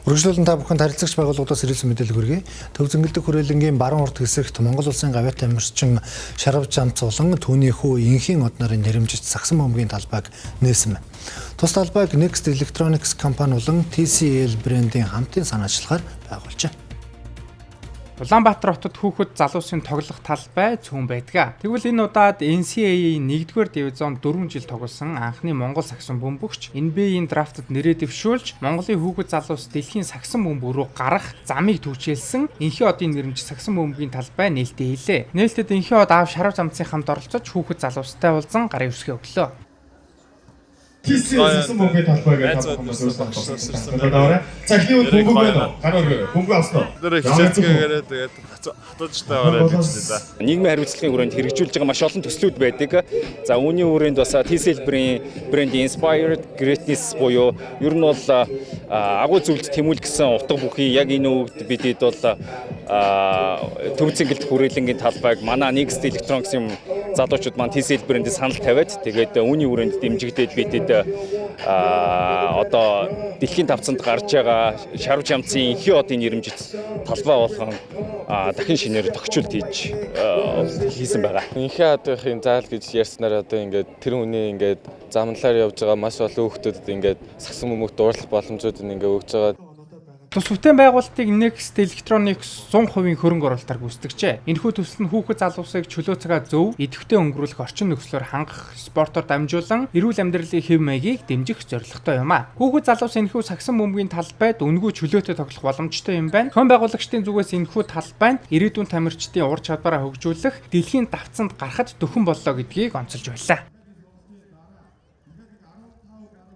Үргэлжлүүлэн та бүхэнд харилцагч байгууллагуудаас ирсэн мэдээлэл хүргэе. Төв зөнгөлдөх хүрээлэнгийн баруун урд хэсэгт Монгол улсын гавьяатай амьарчин Шарав Жамц болон түүний хүү Инхийн од нарын нэрэмжит сагсан бөмбөгийн талбайг нээсэн байна. Тус талбайг Next Electronics компани болон TCL брендийн хамтын санаачлагаар байгуулжээ. Улаанбаатар хотод хүүхэд залуусын тоглох талбай цөөн байдаг. Тэгвэл энэ удаад NCAA-ийн 1-р дивизион 4 жил тоглосон анхны Монгол сагсан бөмбөгч NBA-ийн драфтад нэрээ дэвшүүлж Монголын хүүхэд залуус дэлхийн сагсан бөмбөг рүү гарах замыг түгжээлсэн Инхийн одын нэрмж сагсан бөмбөгийн талбай нээлттэй хийлээ. Нээлттэд Инхийн од аав Шарав Жамцын хамт оролцож хүүхэд залуустай уулзан гарын үсгээ өглөө. Сагсан бөмбөгийн талбайг тавьсан. Цахны бөмбөг байна. Гараа бөмбөг авсан. Тэр хичээлцгээрээ тэгээд хатуужтай ороод ирсэн да. Нийгмийн хариуцлагын хүрээнд хэрэгжүүлж байгаа маш олон төслүүд байдаг. За үүний хүрээнд бас TCL брендийн Inspired Greatness буюу ер нь бол агуу зүйлд тэмүүл гэсэн утга бүхий яг энэ үед бидэд бол төв зөнгөлдөх хүрээлэнгийн талбайг манай Next Electronics-ийн залуучууд маань TCL брендээс санал тавиад тэгээд үүний хүрээнд дэмжигдээд бидэд одоо дэлхийн тавцанд гарч байгаа Шарав Жамцын Инхийн одын нэрэмжит талбай болгон дахин шинээр тохижуулт хийсэн байгаа. Инхийн одын заал гэж ярьснаар одоо ингээд тэр хүний ингээд замналаар явж байгаа маш олон хүүхдүүдэд ингээд сагсан бөмбөгт дуурлах боломжууд ингээд өгж байгаа. Тус бүтээн байгуулалтыг Next Electronics 100% хөрөнгө оруулалтаар гүйцэтгэжээ. Энэхүү төсөл нь хүүхэд залуусыг чөлөө цагаа зөв, идэвхтэй өнгөрүүлэх орчин нөхцлөөр хангах, спортоор дамжуулан эрүүл амьдралын хэв маягийг дэмжих зорилготой юм а. Хүүхэд залуус энэхүү сагсан бөмбөгийн талбайд үнэгүй чөлөөтэй тоглох боломжтой юм байна. Хон байгуулагчдын зүгээс энэхүү талбайд ирээдүйн тамирчдын ур чадвараа хөгжүүлэх, дэлхийн давцанд гарахад дөхөн боллоо гэдгийг онцолж байлаа.